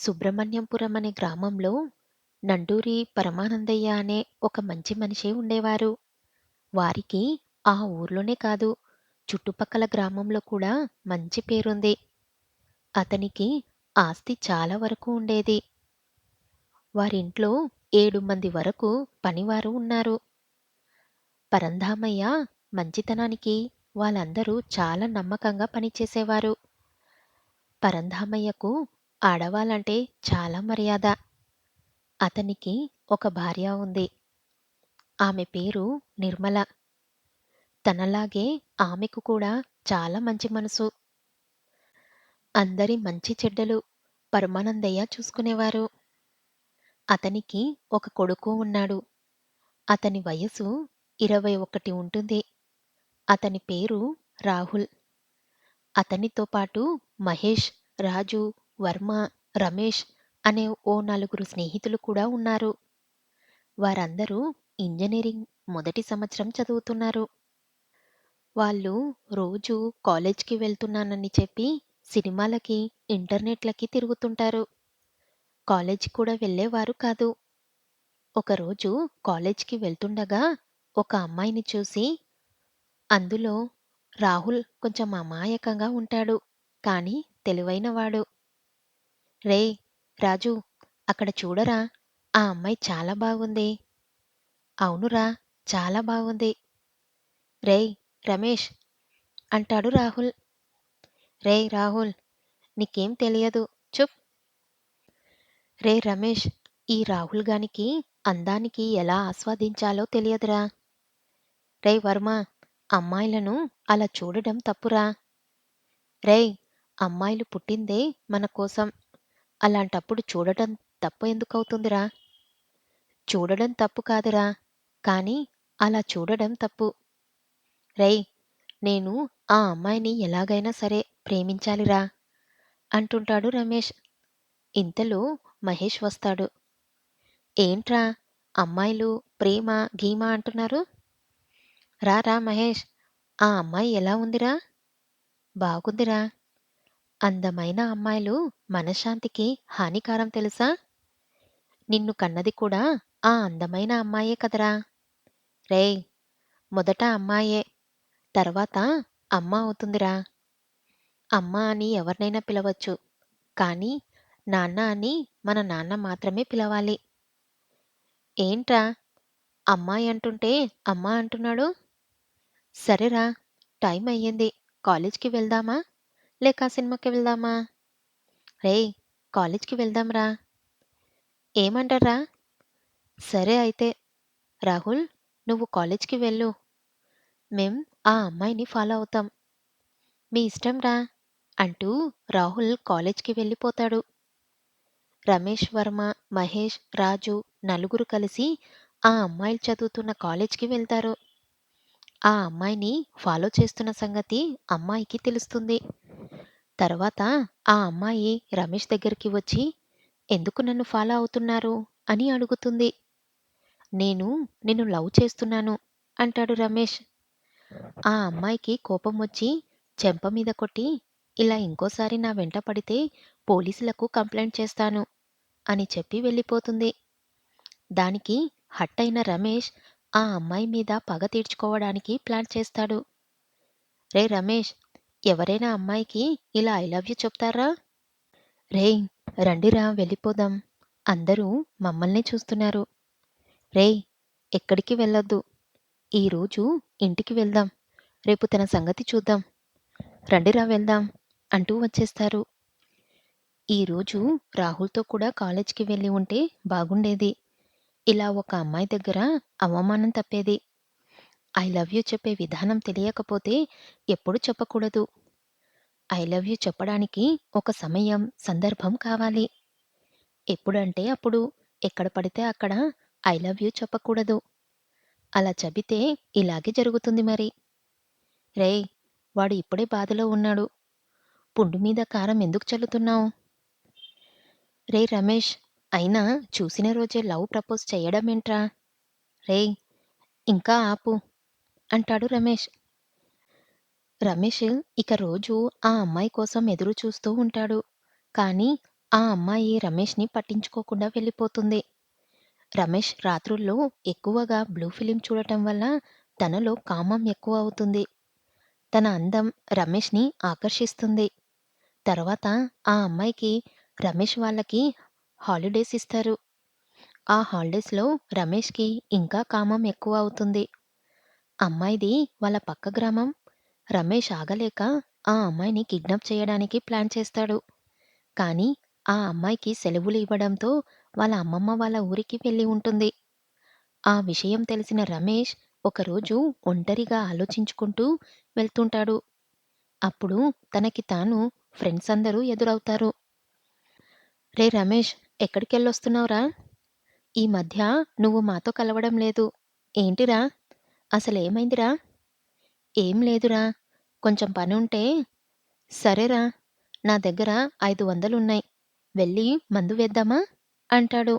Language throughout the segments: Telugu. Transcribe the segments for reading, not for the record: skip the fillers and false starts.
సుబ్రహ్మణ్యంపురం అనే గ్రామంలో నండూరి పరమానందయ్య అనే ఒక మంచి మనిషి ఉండేవారు. వారికి ఆ ఊర్లోనే కాదు, చుట్టుపక్కల గ్రామంలో కూడా మంచి పేరుంది. అతనికి ఆస్తి చాలా వరకు ఉండేది. వారింట్లో 7 మంది వరకు పనివారు ఉన్నారు. పరంధామయ్య మంచితనానికి వాళ్ళందరూ చాలా నమ్మకంగా పనిచేసేవారు. పరంధామయ్యకు ఆడవాళ్ళంటే చాలా మర్యాద. అతనికి ఒక భార్య ఉంది. ఆమె పేరు నిర్మల. తనలాగే ఆమెకు కూడా చాలా మంచి మనసు. అందరి మంచి చెడ్డలు పరమానందయ్య చూసుకునేవారు. అతనికి ఒక కొడుకు ఉన్నాడు. అతని వయసు 21 ఉంటుంది. అతని పేరు రాహుల్. అతనితో పాటు మహేష్, రాజు, వర్మ, రమేష్ అనే ఓ నలుగురు స్నేహితులు కూడా ఉన్నారు. వారందరూ ఇంజనీరింగ్ మొదటి సంవత్సరం చదువుతున్నారు. వాళ్ళు రోజూ కాలేజ్‌కి వెళ్తున్నానని చెప్పి సినిమాలకి, ఇంటర్నెట్‌లకి తిరుగుతుంటారు. కాలేజ్‌కి కూడా వెళ్ళేవారు కాదు. ఒకరోజు కాలేజ్‌కి వెళ్తుండగా ఒక అమ్మాయిని చూసి, అందులో రాహుల్ కొంచెం అమాయకంగా ఉంటాడు. కానీ తెలివైనవాడు. "రేయ్! రాజు, అక్కడ చూడరా, ఆ అమ్మాయి చాలా బాగుంది." "అవునురా, చాలా బాగుంది." "రేయ్! రమేష్" అంటాడు రాహుల్. "రేయ్ రాహుల్, నీకేం తెలియదు, చుప్." "రేయ్ రమేష్, ఈ రాహుల్ గానికి అందానికి ఎలా ఆస్వాదించాలో తెలియదురా." "రేయ్ వర్మ, అమ్మాయిలను అలా చూడడం తప్పురా." "రేయ్! అమ్మాయిలు పుట్టిందే మన కోసం. అలాంటప్పుడు చూడటం తప్పు ఎందుకవుతుందిరా?" "చూడడం తప్పు కాదురా, కానీ అలా చూడడం తప్పు." "రేయ్! నేను ఆ అమ్మాయిని ఎలాగైనా సరే ప్రేమించాలిరా" అంటుంటాడు రమేష్. ఇంతలో మహేష్ వస్తాడు. "ఏంట్రా, అమ్మాయిలు ప్రేమ, గీమ అంటున్నారు? రా రా మహేష్, ఆ అమ్మాయి ఎలా ఉందిరా?" "బాగుందిరా." "అందమైన అమ్మాయిలు మనశ్శాంతికి హానికరం తెలుసా? నిన్ను కన్నది కూడా ఆ అందమైన అమ్మాయే కదరా." "రేయ్! మొదట అమ్మాయే, తర్వాత అమ్మ అవుతుందిరా. అమ్మ అని ఎవరినైనా పిలవచ్చు. కానీ నాన్న అని మన నాన్న మాత్రమే పిలవాలి." "ఏంట్రా, అమ్మాయి అంటుంటే అమ్మ అంటున్నాడు? సరేరా, టైం అయ్యింది. కాలేజ్‌కి వెళ్దామా? లేక సినిమాకి వెళ్దామా?" "రేయ్! కాలేజ్‌కి వెళ్దాంరా." "ఏమంటార్రా?" "సరే అయితే. రాహుల్, నువ్వు కాలేజ్‌కి వెళ్ళు. మేం ఆ అమ్మాయిని ఫాలో అవుతాం. మీ ఇష్టం రా" అంటూ రాహుల్ కాలేజ్‌కి వెళ్ళిపోతాడు. రమేష్, వర్మ, మహేష్, రాజు నలుగురు కలిసి ఆ అమ్మాయిలు చదువుతున్న కాలేజ్‌కి వెళ్తారు. ఆ అమ్మాయిని ఫాలో చేస్తున్న సంగతి అమ్మాయికి తెలుస్తుంది. తర్వాత ఆ అమ్మాయి రమేష్ దగ్గరికి వచ్చి, "ఎందుకు నన్ను ఫాలో అవుతున్నారు?" అని అడుగుతుంది. "నేను నిన్ను లవ్ చేస్తున్నాను" అంటాడు రమేష్. ఆ అమ్మాయికి కోపం వచ్చి చెంప మీద కొట్టి, "ఇలా ఇంకోసారి నా వెంట పడితే పోలీసులకు కంప్లైంట్ చేస్తాను" అని చెప్పి వెళ్ళిపోతుంది. దానికి హట్టయిన రమేష్ ఆ అమ్మాయి మీద పగ తీర్చుకోవడానికి ప్లాన్ చేస్తాడు. "రేయ్ రమేష్, ఎవరైనా అమ్మాయికి ఇలా ఐ లవ్ యూ చెప్తారా?" "రేయ్! రండిరా వెళ్ళిపోదాం. అందరూ మమ్మల్నే చూస్తున్నారు." "రేయ్! ఎక్కడికి వెళ్ళొద్దు. ఈరోజు ఇంటికి వెళ్దాం. రేపు తన సంగతి చూద్దాం. రండిరా వెళ్దాం" అంటూ వచ్చేస్తారు. ఈరోజు రాహుల్‌తో కూడా కాలేజ్‌కి వెళ్ళి ఉంటే బాగుండేది. ఇలా ఒక అమ్మాయి దగ్గర అవమానం తప్పేది. ఐ లవ్ యూ చెప్పే విధానం తెలియకపోతే ఎప్పుడు చెప్పకూడదు. ఐ లవ్ యూ చెప్పడానికి ఒక సమయం, సందర్భం కావాలి. ఎప్పుడంటే అప్పుడు, ఎక్కడ పడితే అక్కడ ఐ లవ్ యూ చెప్పకూడదు. అలా చెబితే ఇలాగే జరుగుతుంది మరి. "రేయ్! వాడు ఇప్పుడే బాధలో ఉన్నాడు. పుండు మీద కారం ఎందుకు చల్లుతున్నావు?" "రేయ్ రమేష్! అయినా చూసిన రోజే లవ్ ప్రపోజ్ చెయ్యడమేంట్రా?" "రేయ్! ఇంకా ఆపు" అంటాడు రమేష్. రమేష్ ఇక రోజూ ఆ అమ్మాయి కోసం ఎదురు చూస్తూ ఉంటాడు. కానీ ఆ అమ్మాయి రమేష్‌ని పట్టించుకోకుండా వెళ్ళిపోతుంది. రమేష్ రాత్రుల్లో ఎక్కువగా బ్లూ ఫిల్మ్ చూడటం వల్ల తనలో కామం ఎక్కువ అవుతుంది. తన అందం రమేష్‌ని ఆకర్షిస్తుంది. తర్వాత ఆ అమ్మాయికి రమేష్ వాళ్ళకి హాలిడేస్ ఇస్తారు. ఆ హాలిడేస్‌లో రమేష్‌కి ఇంకా కామం ఎక్కువ అవుతుంది. అమ్మాయిది వాళ్ళ పక్క గ్రామం. రమేష్ ఆగలేక ఆ అమ్మాయిని కిడ్నాప్ చేయడానికి ప్లాన్ చేస్తాడు. కానీ ఆ అమ్మాయికి సెలవులు ఇవ్వడంతో వాళ్ళ అమ్మమ్మ వాళ్ళ ఊరికి వెళ్ళి ఉంటుంది. ఆ విషయం తెలిసిన రమేష్ ఒకరోజు ఒంటరిగా ఆలోచించుకుంటూ వెళ్తుంటాడు. అప్పుడు తనకి తాను ఫ్రెండ్స్ అందరూ ఎదురవుతారు. రే రమేష్, ఎక్కడికెళ్ళొస్తున్నావురా? ఈ మధ్య నువ్వు మాతో కలవడం లేదు. ఏంటిరా? అసలేమైందిరా? ఏం లేదురా. కొంచెం పనుంటే సరేరా, నా దగ్గర 500 వెళ్ళి మందు వేద్దామా? అంటాడు.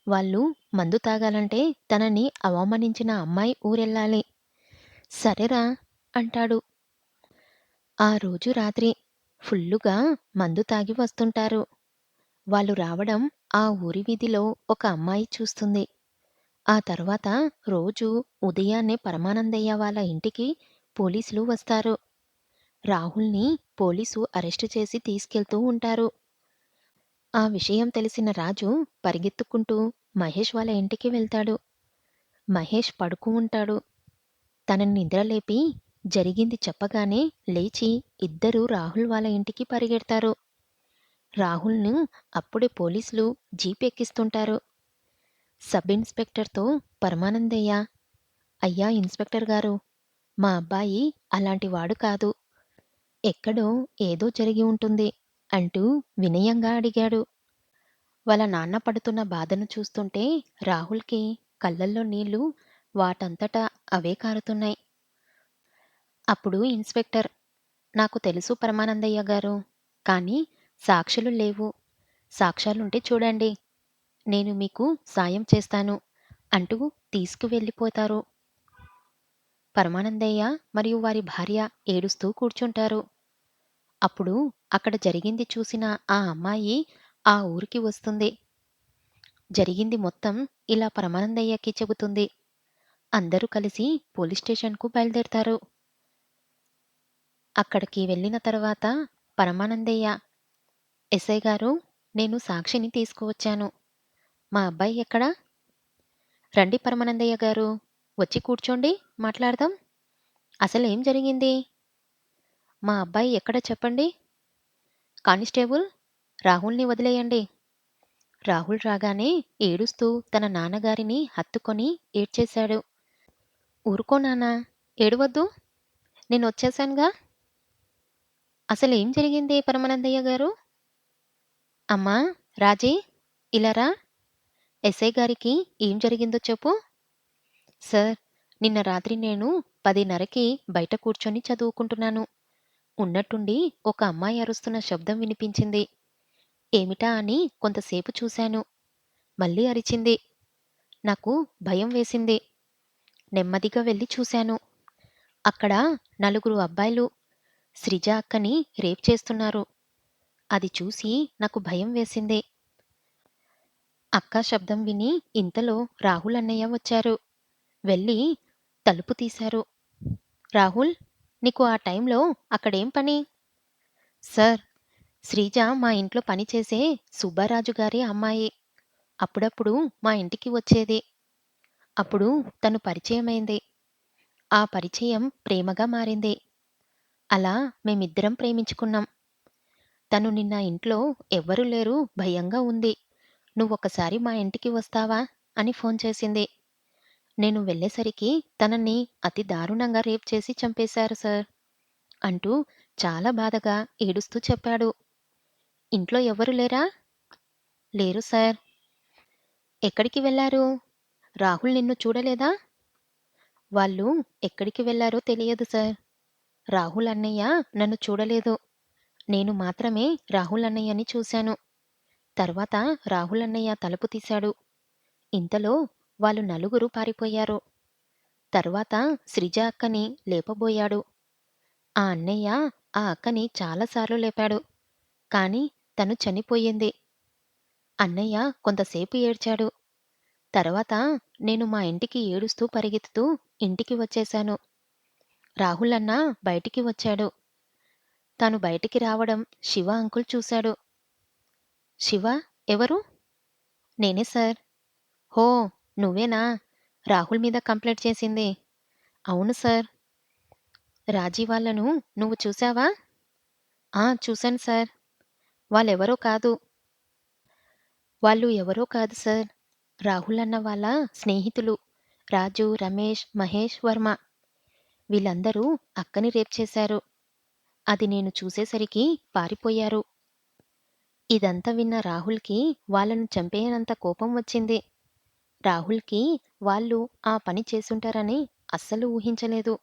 వాళ్ళు మందు తాగాలంటే తనని అవమానించిన అమ్మాయి ఊరెళ్ళాలి. సరేరా అంటాడు. ఆ రోజు రాత్రి ఫుల్లుగా మందు తాగి వస్తుంటారు. వాళ్ళు రావడం ఆ ఊరి వీధిలో ఒక అమ్మాయి చూస్తుంది. ఆ తర్వాత రోజు ఉదయాన్నే పరమానందయ్య వాళ్ళ ఇంటికి పోలీసులు వస్తారు. రాహుల్‌ని పోలీసు అరెస్టు చేసి తీసుకెళ్తూ ఉంటారు. ఆ విషయం తెలిసిన రాజు పరిగెత్తుకుంటూ మహేష్ వాళ్ళ ఇంటికి వెళ్తాడు. మహేష్ పడుకు ఉంటాడు. తనని నిద్రలేపి జరిగింది చెప్పగానే లేచి ఇద్దరూ రాహుల్ వాళ్ళ ఇంటికి పరిగెడతారు. రాహుల్‌ను అప్పుడే పోలీసులు జీప్ ఎక్కిస్తుంటారు. సబ్ ఇన్స్‌పెక్టర్‌తో పరమానందయ్య, అయ్యా ఇన్స్‌పెక్టర్ గారు, మా అబ్బాయి అలాంటి వాడు కాదు. ఎక్కడో ఏదో జరిగి ఉంటుంది అంటూ వినయంగా అడిగాడు. వాళ్ళ నాన్న పడుతున్న బాధను చూస్తుంటే రాహుల్‌కి కళ్ళల్లో నీళ్లు వాటంతట అవే కారుతున్నాయి. అప్పుడు ఇన్స్‌పెక్టర్, నాకు తెలుసు పరమానందయ్య గారు. కానీ సాక్షులు లేవు. సాక్ష్యాలుంటే చూడండి. నేను మీకు సాయం చేస్తాను అంటూ తీసుకువెళ్ళిపోతారు. పరమానందయ్య మరియు వారి భార్య ఏడుస్తూ కూర్చుంటారు. అప్పుడు అక్కడ జరిగింది చూసిన ఆ అమ్మాయి ఆ ఊరికి వస్తుంది. జరిగింది మొత్తం ఇలా పరమానందయ్యకి చెబుతుంది. అందరూ కలిసి పోలీస్ స్టేషన్‌కు బయలుదేరతారు. అక్కడికి వెళ్ళిన తర్వాత పరమానందయ్య, ఎస్ఐ గారు, నేను సాక్షిని తీసుకువచ్చాను. మా అబ్బాయి ఎక్కడ? రండి పరమానందయ్య గారు, వచ్చి కూర్చోండి, మాట్లాడదాం. అసలేం జరిగింది? మా అబ్బాయి ఎక్కడ చెప్పండి? కానిస్టేబుల్, రాహుల్‌ని వదిలేయండి. రాహుల్ రాగానే ఏడుస్తూ తన నాన్నగారిని హత్తుకొని ఏడ్చేశాడు. ఊరుకో నాన్నా, ఏడవద్దు. నేనొచ్చేశానుగా. అసలేం జరిగింది పరమానందయ్య గారు? అమ్మా, రాజీ, ఇలా రా. ఎస్ఐ గారికి ఏం జరిగిందో చెప్పు. సార్, నిన్న రాత్రి నేను 10:30కి బయట కూర్చొని చదువుకుంటున్నాను. ఉన్నట్టుండి ఒక అమ్మాయి అరుస్తున్న శబ్దం వినిపించింది. ఏమిటా అని కొంతసేపు చూశాను. మళ్ళీ అరిచింది. నాకు భయం వేసింది. నెమ్మదిగా వెళ్లి చూశాను. అక్కడ నలుగురు అబ్బాయిలు శ్రిజ అక్కని రేప్ చేస్తున్నారు. అది చూసి నాకు భయం వేసింది. అక్క శబ్దం విని ఇంతలో రాహుల్ అన్నయ్య వచ్చారు. వెళ్ళి తలుపు తీశారు. రాహుల్, నీకు ఆ టైంలో అక్కడేం పని? సార్, శ్రీజ మా ఇంట్లో పనిచేసే సుబ్బారాజు గారి అమ్మాయి. అప్పుడప్పుడు మా ఇంటికి వచ్చేది. అప్పుడు తను పరిచయమైంది. ఆ పరిచయం ప్రేమగా మారింది. అలా మేమిద్దరం ప్రేమించుకున్నాం. తను నిన్న ఇంట్లో ఎవ్వరూ లేరు, భయంగా ఉంది. నువ్వొకసారి మా ఇంటికి వస్తావా? అని ఫోన్ చేసింది. నేను వెళ్ళేసరికి తనని అతి దారుణంగా రేప్ చేసి చంపేశారు సార్ అంటూ చాలా బాధగా ఏడుస్తూ చెప్పాడు. ఇంట్లో ఎవ్వరు లేరా? లేరు సార్. ఎక్కడికి వెళ్లారు? రాహుల్ నిన్ను చూడలేదా? వాళ్ళు ఎక్కడికి వెళ్లారో తెలియదు సార్. రాహుల్ అన్నయ్య నన్ను చూడలేదు. నేను మాత్రమే రాహుల్ అన్నయ్యని చూశాను. తర్వాత రాహుల్ అన్నయ్య తలుపు తీశాడు. ఇంతలో వాళ్ళు నలుగురు పారిపోయారు. తర్వాత శ్రిజ అక్కని లేపబోయాడు. ఆ అన్నయ్య ఆ అక్కని చాలాసార్లు లేపాడు. కానీ తను చనిపోయింది. అన్నయ్య కొంతసేపు ఏడ్చాడు. తర్వాత నేను మా ఇంటికి ఏడుస్తూ పరిగెత్తుతూ ఇంటికి వచ్చేశాను. రాహుల్ అన్న బయటికి వచ్చాడు. తను బయటికి రావడం శివ అంకుల్ చూశాడు. శివ, ఎవరు? నేనే సార్. హో, నువ్వేనా రాహుల్ మీద కంప్లైంట్ చేసింది? అవును సార్. రాజీ వాళ్ళను నువ్వు చూసావా? ఆ, చూశాను సార్. వాళ్ళెవరో కాదు. వాళ్ళు ఎవరో కాదు సార్. రాహుల్ అన్న వాళ్ళ స్నేహితులు. రాజు, రమేష్, మహేష్, వర్మ. వీళ్ళందరూ అక్కని రేప్ చేశారు. అది నేను చూసేసరికి పారిపోయారు. ఇదంతా విన్న రాహుల్‌కి వాళ్ళను చంపేయనంత కోపం వచ్చింది. రాహుల్‌కి వాళ్ళు ఆ పని చేసుంటారని అస్సలు ఊహించలేదు.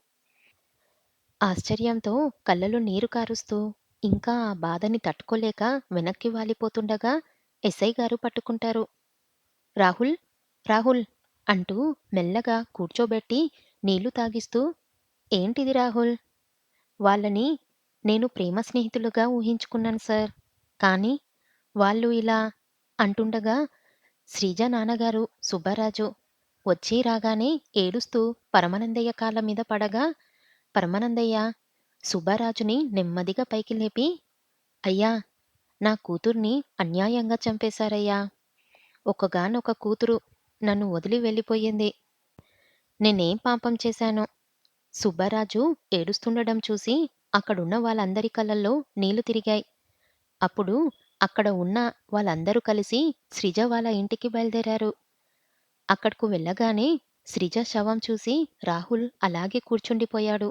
ఆశ్చర్యంతో కళ్ళలో నీరు కారుస్తూ, ఇంకా ఆ బాధని తట్టుకోలేక వెనక్కి వాలిపోతుండగా ఎస్ఐ గారు పట్టుకుంటారు. రాహుల్! రాహుల్! అంటూ మెల్లగా కూర్చోబెట్టి నీళ్లు తాగిస్తూ, ఏంటిది రాహుల్? వాళ్ళని నేను ప్రేమ స్నేహితులుగా ఊహించుకున్నాను సార్. కానీ వాళ్ళు ఇలా అంటుండగా శ్రీజ నాన్నగారు సుబ్బరాజు వచ్చి రాగానే ఏడుస్తూ పరమానందయ్య కాళ్ళ మీద పడగా, పరమానందయ్య సుబ్బరాజుని నెమ్మదిగా పైకి లేపి, అయ్యా! నా కూతుర్ని అన్యాయంగా చంపేశారయ్యా! ఒక్కగానొక్క కూతురు నన్ను వదిలి వెళ్ళిపోయింది. నేనేం పాపం చేశానో? సుబ్బరాజు ఏడుస్తుండడం చూసి అక్కడున్న వాళ్ళందరి కళ్ళల్లో నీళ్లు తిరిగాయి. అప్పుడు అక్కడ ఉన్న వాళ్ళందరూ కలిసి శ్రీజ వాళ్ళ ఇంటికి బయలుదేరారు. అక్కడకు వెళ్ళగానే శ్రీజ శవం చూసి రాహుల్ అలాగే కూర్చుండిపోయాడు.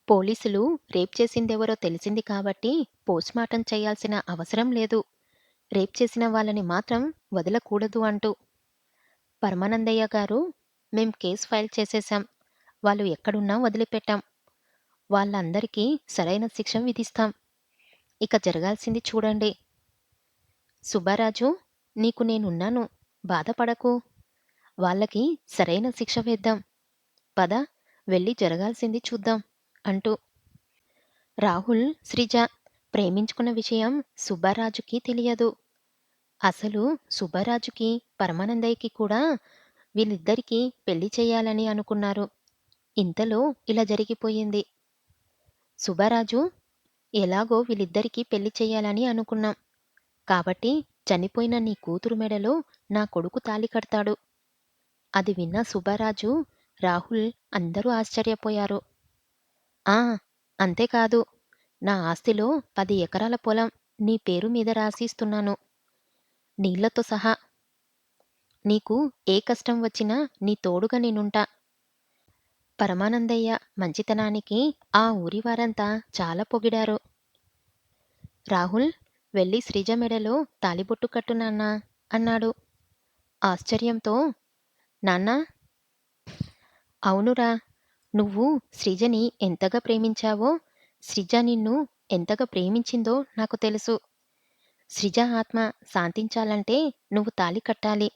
పోలీసులు రేప్ చేసిందెవరో తెలిసింది కాబట్టి పోస్ట్‌మార్టం చేయాల్సిన అవసరం లేదు. రేప్ చేసిన వాళ్ళని మాత్రం వదలకూడదు అంటూ. పరమానందయ్య గారు, మేం కేస్ ఫైల్ చేసేశాం. వాళ్ళు ఎక్కడున్నా వదిలిపెట్టాం. వాళ్ళందరికీ సరైన శిక్ష విధిస్తాం. ఇక జరగాల్సింది చూడండి. సుబ్బరాజు, నీకు నేనున్నాను. బాధపడకు. వాళ్ళకి సరైన శిక్ష వేద్దాం. పద, వెళ్ళి జరగాల్సింది చూద్దాం అంటూ. రాహుల్, శ్రీజ ప్రేమించుకున్న విషయం సుబ్బరాజుకి తెలియదు. అసలు సుబ్బరాజుకి, పరమానందయ్యకి కూడా వీళ్ళిద్దరికీ పెళ్లి చేయాలని అనుకున్నారు. ఇంతలో ఇలా జరిగిపోయింది. సుబ్బరాజు, ఎలాగో వీళ్ళిద్దరికీ పెళ్లి చెయ్యాలని అనుకున్నాం. కాబట్టి చనిపోయిన నీ కూతురు మెడలో నా కొడుకు తాళి కడతాడు. అది విన్న సుబ్బరాజు, రాహుల్ అందరూ ఆశ్చర్యపోయారు. ఆ! అంతేకాదు, నా ఆస్తిలో 10 ఎకరాల పొలం నీ పేరు మీద రాసిస్తున్నాను. నీళ్లతో సహా. నీకు ఏ కష్టం వచ్చినా నీ తోడుగా నేనుంటా. పరమానందయ్య మంచితనానికి ఆ ఊరి వారంతా చాలా పొగిడారు. రాహుల్, వెళ్ళి శ్రీజ మెడలో తాళిబొట్టు కట్టు నాన్నా అన్నాడు. ఆశ్చర్యంతో, నాన్నా? అవునురా. నువ్వు శ్రీజని ఎంతగా ప్రేమించావో, శ్రీజ నిన్ను ఎంతగా ప్రేమించిందో నాకు తెలుసు. శ్రీజ ఆత్మ శాంతించాలంటే నువ్వు తాళి కట్టాలి.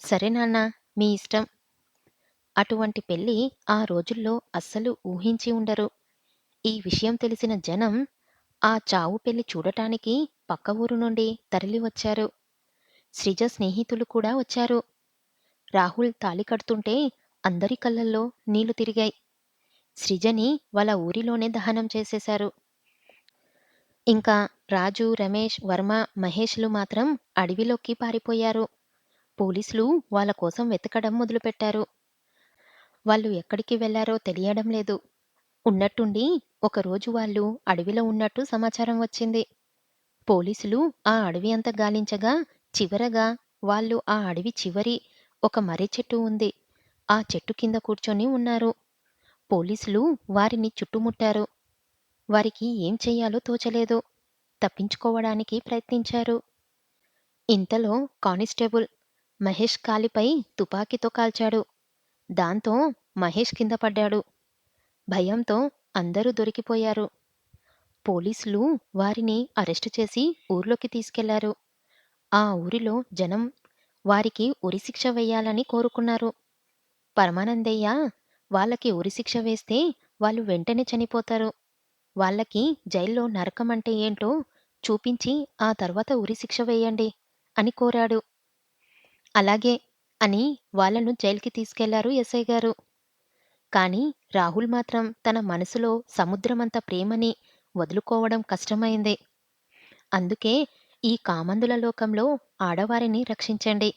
సరే నాన్నా, మీ ఇష్టం. అటువంటి పెళ్లి ఆ రోజుల్లో అస్సలు ఊహించి ఉండరు. ఈ విషయం తెలిసిన జనం ఆ చావు పెళ్లి చూడటానికి పక్క ఊరు నుండి తరలివచ్చారు. శ్రీజ స్నేహితులు కూడా వచ్చారు. రాహుల్ తాళి కడుతుంటే అందరి కళ్ళల్లో నీళ్లు తిరిగాయి. శ్రీజని వాళ్ళ ఊరిలోనే దహనం చేసేశారు. ఇంకా రాజు, రమేష్, వర్మ, మహేష్‌లు మాత్రం అడవిలోకి పారిపోయారు. పోలీసులు వాళ్ళ కోసం వెతకడం మొదలుపెట్టారు. వాళ్ళు ఎక్కడికి వెళ్లారో తెలియడం లేదు. ఉన్నట్టుండి ఒకరోజు వాళ్ళు అడవిలో ఉన్నట్టు సమాచారం వచ్చింది. పోలీసులు ఆ అడవి అంతా గాలించగా చివరగా వాళ్ళు ఆ అడవి చివరి ఒక మర్రి చెట్టు ఉంది. ఆ చెట్టు కింద కూర్చొని ఉన్నారు. పోలీసులు వారిని చుట్టుముట్టారు. వారికి ఏం చెయ్యాలో తోచలేదు. తప్పించుకోవడానికి ప్రయత్నించారు. ఇంతలో కానిస్టేబుల్ మహేష్ కాలిపై తుపాకీతో కాల్చాడు. దాంతో మహేష్ కింద పడ్డాడు. భయంతో అందరూ దొరికిపోయారు. పోలీసులు వారిని అరెస్టు చేసి ఊర్లోకి తీసుకెళ్లారు. ఆ ఊరిలో జనం వారికి ఉరిశిక్ష వేయాలని కోరుకున్నారు. పరమానందయ్య వాళ్ళకి ఉరిశిక్ష వేస్తే వాళ్ళు వెంటనే చనిపోతారు. వాళ్ళకి జైల్లో నరకం అంటే ఏంటో చూపించి ఆ తర్వాత ఉరిశిక్ష వేయండి అని కోరాడు. అలాగే అని వాళ్ళను జైలుకి తీసుకెళ్లారు ఎస్ఐ గారు. కానీ రాహుల్ మాత్రం తన మనసులో సముద్రమంత ప్రేమని వదులుకోవడం కష్టమైంది. అందుకే ఈ కామందుల లోకంలో ఆడవారిని రక్షించండి.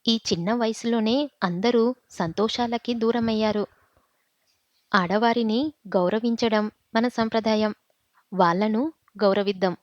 ఈ చిన్న వయసులోనే అందరూ సంతోషాలకి దూరమయ్యారు. ఆడవారిని గౌరవించడం మన సంప్రదాయం. వాళ్ళను గౌరవిద్దాం.